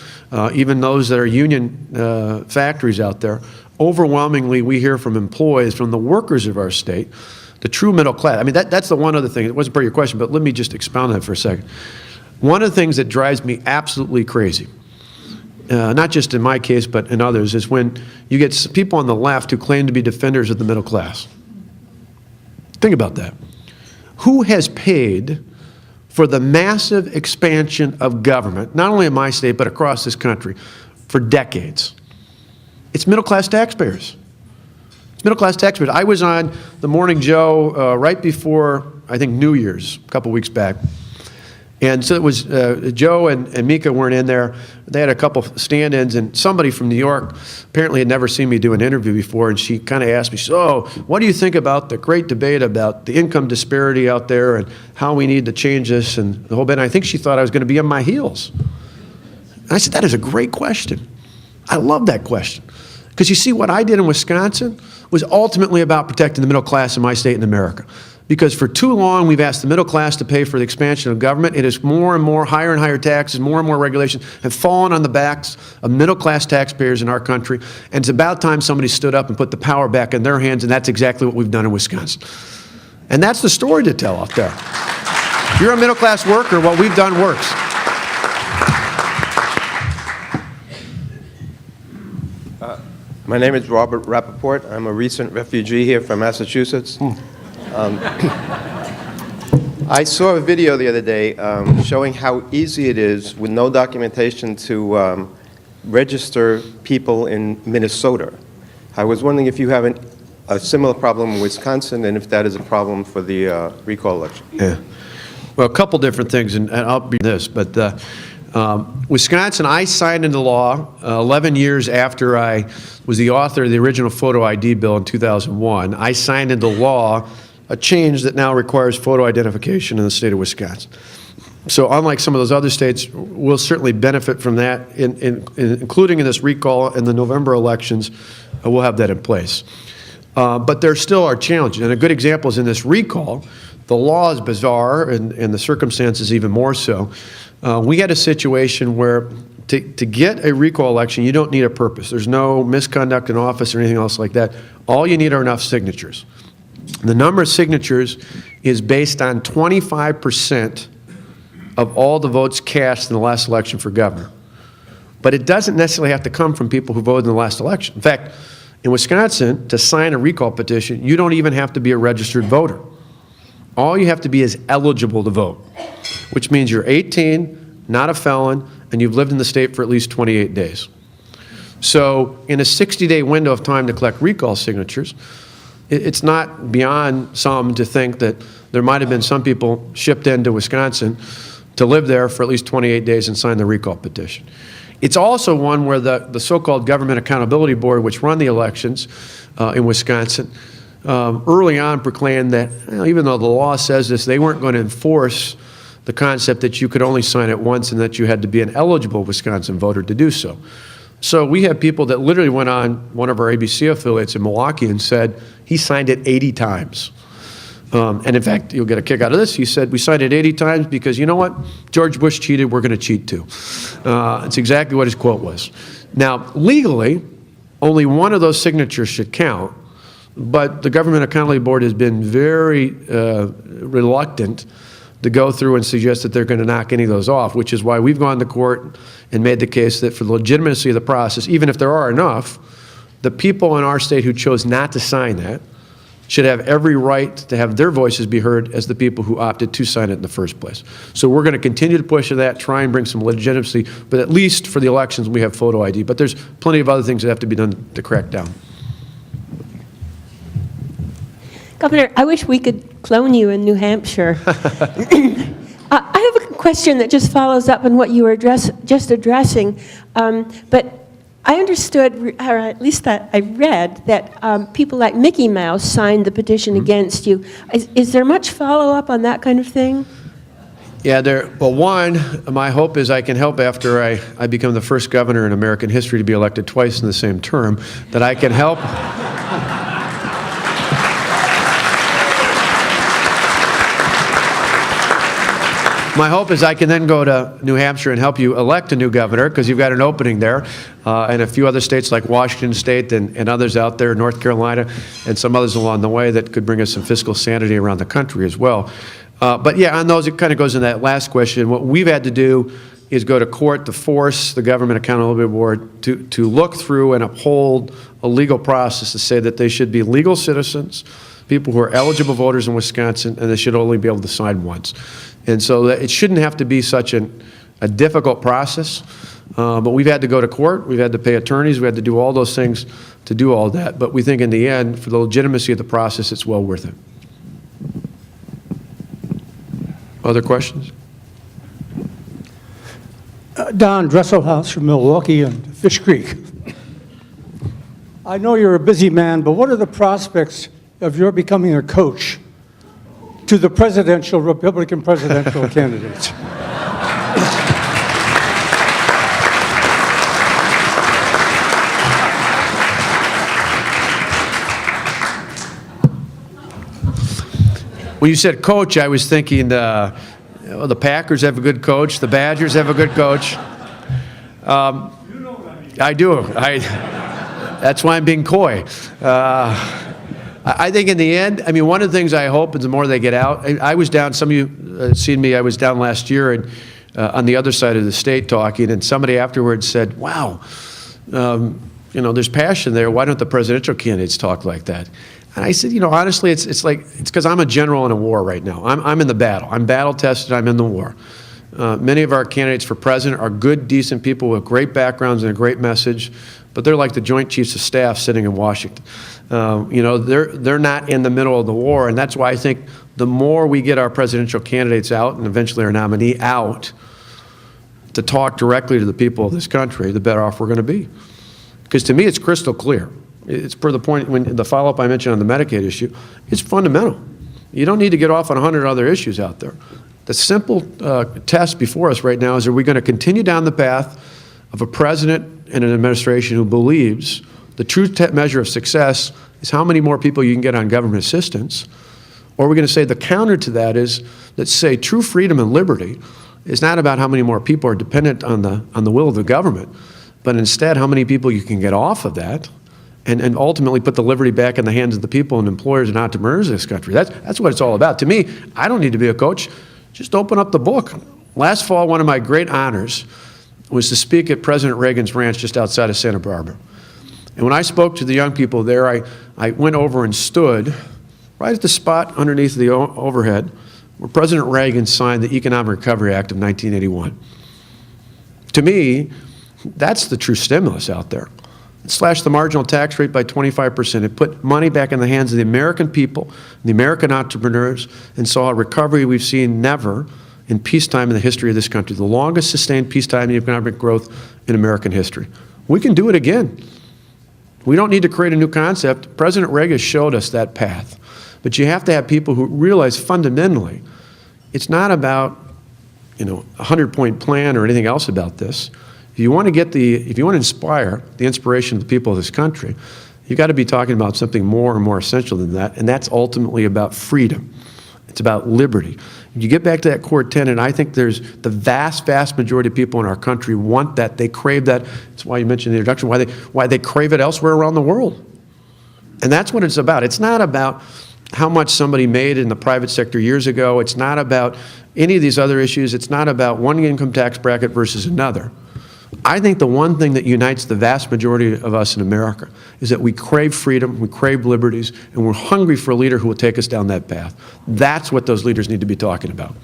[SPEAKER 2] even those that are union factories out there, overwhelmingly we hear from employees, from the workers of our state, the true middle class. I mean, that's the one other thing. It wasn't part of your question, but let me just expound on that for a second. One of the things that drives me absolutely crazy, not just in my case, but in others, is when you get people on the left who claim to be defenders of the middle class. Think about that. Who has paid for the massive expansion of government, not only in my state, but across this country, for decades? It's middle-class taxpayers. It's middle-class taxpayers. I was on the Morning Joe right before, I think, New Year's, a couple weeks back. And so it was Joe and Mika weren't in there. They had a couple stand-ins, and somebody from New York apparently had never seen me do an interview before, and she kind of asked me, so what do you think about the great debate about the income disparity out there and how we need to change this and the whole bit? And I think she thought I was going to be on my heels. And I said, that is a great question. I love that question. Because you see, what I did in Wisconsin was ultimately about protecting the middle class in my state in America. Because for too long, we've asked the middle class to pay for the expansion of government. It is more and more, higher and higher taxes, more and more regulations have fallen on the backs of middle-class taxpayers in our country. And it's about time somebody stood up and put the power back in their hands, and that's exactly what we've done in Wisconsin. And that's the story to tell out there. If you're a middle-class worker, what we've done works.
[SPEAKER 5] My name is Robert Rappaport. I'm a recent refugee here from Massachusetts. I saw a video the other day showing how easy it is with no documentation to register people in Minnesota. I was wondering if you have a similar problem in Wisconsin and if that is a problem for the recall election.
[SPEAKER 2] Yeah. Well, a couple different things, and I'll be this, but Wisconsin, I signed into law 11 years after I was the author of the original photo ID bill in 2001. I signed into law a change that now requires photo identification in the state of Wisconsin. So unlike some of those other states, we'll certainly benefit from that, including in this recall and the November elections, we'll have that in place. But there still are challenges, and a good example is in this recall. The law is bizarre, and the circumstances even more so. We had a situation where to get a recall election, you don't need a purpose. There's no misconduct in office or anything else like that. All you need are enough signatures. The number of signatures is based on 25% of all the votes cast in the last election for governor. But it doesn't necessarily have to come from people who voted in the last election. In fact, in Wisconsin, to sign a recall petition, you don't even have to be a registered voter. All you have to be is eligible to vote, which means you're 18, not a felon, and you've lived in the state for at least 28 days. So in a 60-day window of time to collect recall signatures, it's not beyond some to think that there might have been some people shipped into Wisconsin to live there for at least 28 days and sign the recall petition. It's also one where the so-called Government Accountability Board, which run the elections in Wisconsin, early on proclaimed that even though the law says this, they weren't going to enforce the concept that you could only sign it once and that you had to be an eligible Wisconsin voter to do so. So we have people that literally went on one of our ABC affiliates in Milwaukee and said he signed it 80 times. And in fact, you'll get a kick out of this. He said, we signed it 80 times because, you know what? George Bush cheated, we're going to cheat too. It's exactly what his quote was. Now, legally, only one of those signatures should count, but the Government Accountability Board has been very reluctant to go through and suggest that they're going to knock any of those off, which is why we've gone to court and made the case that for the legitimacy of the process, even if there are enough, the people in our state who chose not to sign that should have every right to have their voices be heard as the people who opted to sign it in the first place. So we're going to continue to push for that, try and bring some legitimacy, but at least for the elections we have photo ID. But there's plenty of other things that have to be done to crack down.
[SPEAKER 6] Governor, I wish we could clone you in New Hampshire. I have a question that just follows up on what you were just addressing. But I understood, or at least that I read, that people like Mickey Mouse signed the petition against you. Is there much follow-up on that kind of thing?
[SPEAKER 2] Yeah, well, one, my hope is I can help after I become the first governor in American history to be elected twice in the same term, that I can help. My hope is I can then go to New Hampshire and help you elect a new governor, because you've got an opening there, and a few other states like Washington State and others out there, North Carolina, and some others along the way that could bring us some fiscal sanity around the country as well. But yeah, on those, it kind of goes in that last question. What we've had to do is go to court to force the Government Accountability Board to look through and uphold a legal process to say that they should be legal citizens, people who are eligible voters in Wisconsin, and they should only be able to sign once. And so that it shouldn't have to be such a difficult process, but we've had to go to court, we've had to pay attorneys, we had to do all those things to do all that. But we think in the end, for the legitimacy of the process, it's well worth it. Other questions?
[SPEAKER 7] Don Dresselhaus from Milwaukee and Fish Creek. I know you're a busy man, but what are the prospects of your becoming a coach to the Republican presidential candidates?
[SPEAKER 2] When you said coach, I was thinking the Packers have a good coach, the Badgers have a good coach. I do. That's why I'm being coy. I think in the end, I mean, one of the things I hope is the more they get out. I was down, some of you seen me, I was down last year and on the other side of the state talking, and somebody afterwards said, wow, you know, there's passion there. Why don't the presidential candidates talk like that? And I said, you know, honestly, it's because I'm a general in a war right now. I'm in the battle. I'm battle tested. I'm in the war. Many of our candidates for president are good, decent people with great backgrounds and a great message, but they're like the Joint Chiefs of Staff sitting in Washington. You know, they're not in the middle of the war, and that's why I think the more we get our presidential candidates out and eventually our nominee out to talk directly to the people of this country, the better off we're going to be. Because to me, it's crystal clear. It's per the point, when the follow-up I mentioned on the Medicaid issue, it's fundamental. You don't need to get off on 100 other issues out there. The simple test before us right now is, are we going to continue down the path of a president and an administration who believes the true measure of success is how many more people you can get on government assistance? Or are we going to say the counter to that is, let's say true freedom and liberty is not about how many more people are dependent on the will of the government, but instead how many people you can get off of that and ultimately put the liberty back in the hands of the people and employers and entrepreneurs in this country. That's what it's all about. To me, I don't need to be a coach. Just open up the book. Last fall, one of my great honors was to speak at President Reagan's ranch just outside of Santa Barbara. And when I spoke to the young people there, I went over and stood right at the spot underneath the overhead where President Reagan signed the Economic Recovery Act of 1981. To me, that's the true stimulus out there. It slashed the marginal tax rate by 25%. It put money back in the hands of the American people, the American entrepreneurs, and saw a recovery we've seen never in peacetime in the history of this country, the longest sustained peacetime economic growth in American history. We can do it again. We don't need to create a new concept. President Reagan showed us that path. But you have to have people who realize fundamentally it's not about, you know, a 100-point plan or anything else about this. If you want to inspire the inspiration of the people of this country, you've got to be talking about something more and more essential than that, and that's ultimately about freedom. It's about liberty. You get back to that core tenet, I think there's the vast, vast majority of people in our country want that. They crave that. That's why you mentioned in the introduction, why they crave it elsewhere around the world. And that's what it's about. It's not about how much somebody made in the private sector years ago. It's not about any of these other issues. It's not about one income tax bracket versus another. I think the one thing that unites the vast majority of us in America is that we crave freedom, we crave liberties, and we're hungry for a leader who will take us down that path. That's what those leaders need to be talking about.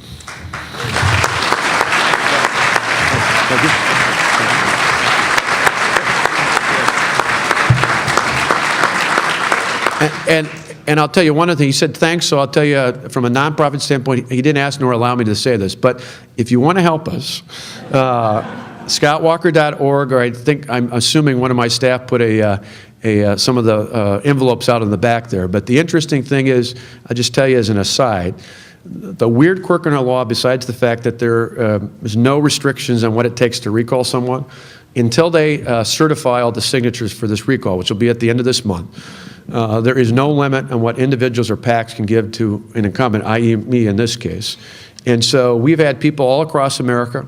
[SPEAKER 2] And I'll tell you one other thing. He said thanks, so I'll tell you from a nonprofit standpoint, he didn't ask nor allow me to say this, but if you want to help us, scottwalker.org, or I'm assuming one of my staff put some of the envelopes out in the back there. But the interesting thing is, I'll just tell you as an aside, the weird quirk in our law, besides the fact that there is no restrictions on what it takes to recall someone, until they certify all the signatures for this recall, which will be at the end of this month, there is no limit on what individuals or PACs can give to an incumbent, i.e. me in this case. And so we've had people all across America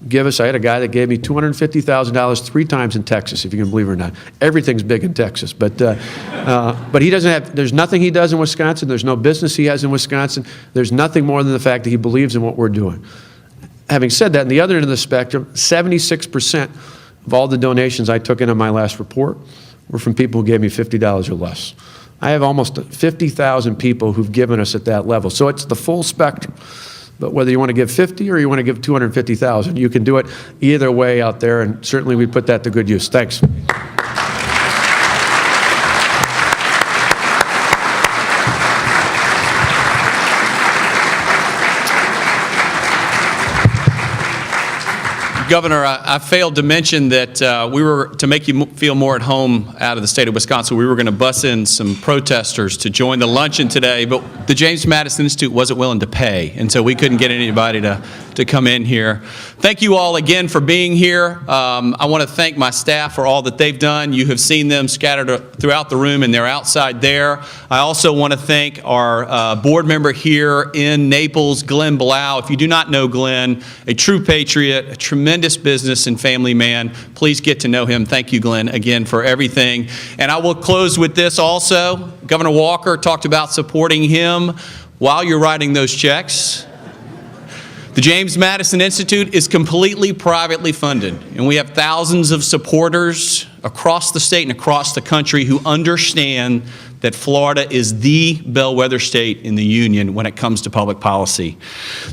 [SPEAKER 2] give us, I had a guy that gave me $250,000 3 times in Texas, if you can believe it or not. Everything's big in Texas, but he doesn't have, there's nothing he does in Wisconsin, there's no business he has in Wisconsin, there's nothing more than the fact that he believes in what we're doing. Having said that, on the other end of the spectrum, 76% of all the donations I took in on my last report were from people who gave me $50 or less. I have almost 50,000 people who've given us at that level. So it's the full spectrum. But whether you want to give 50 or you want to give 250,000, you can do it either way out there, and certainly we put that to good use. Thanks.
[SPEAKER 1] Governor, I failed to mention that we were, to make you feel more at home out of the state of Wisconsin, we were going to bus in some protesters to join the luncheon today, but the James Madison Institute wasn't willing to pay, and so we couldn't get anybody to come in here. Thank you all again for being here. I want to thank my staff for all that they've done. You have seen them scattered throughout the room, and they're outside there. I also want to thank our board member here in Naples, Glenn Blau. If you do not know Glenn, a true patriot, a tremendous business and family man, please get to know him. Thank you, Glenn, again for everything. And I will close with this also. Governor Walker talked about supporting him while you're writing those checks. The James Madison Institute is completely privately funded, and we have thousands of supporters across the state and across the country who understand that Florida is the bellwether state in the union when it comes to public policy.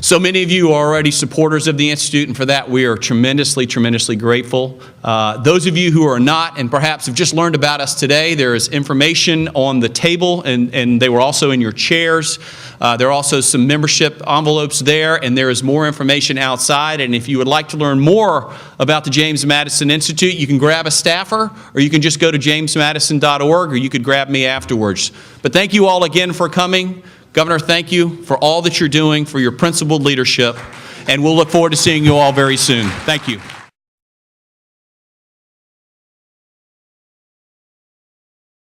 [SPEAKER 1] So many of you are already supporters of the Institute, and for that we are tremendously, tremendously grateful. Those of you who are not and perhaps have just learned about us today, there is information on the table, and they were also in your chairs. There are also some membership envelopes there, and there is more information outside. And if you would like to learn more about the James Madison Institute, you can grab a staffer, or you can just go to jamesmadison.org, or you could grab me afterwards. But thank you all again for coming. Governor, thank you for all that you're doing, for your principled leadership, and we'll look forward to seeing you all very soon. Thank you.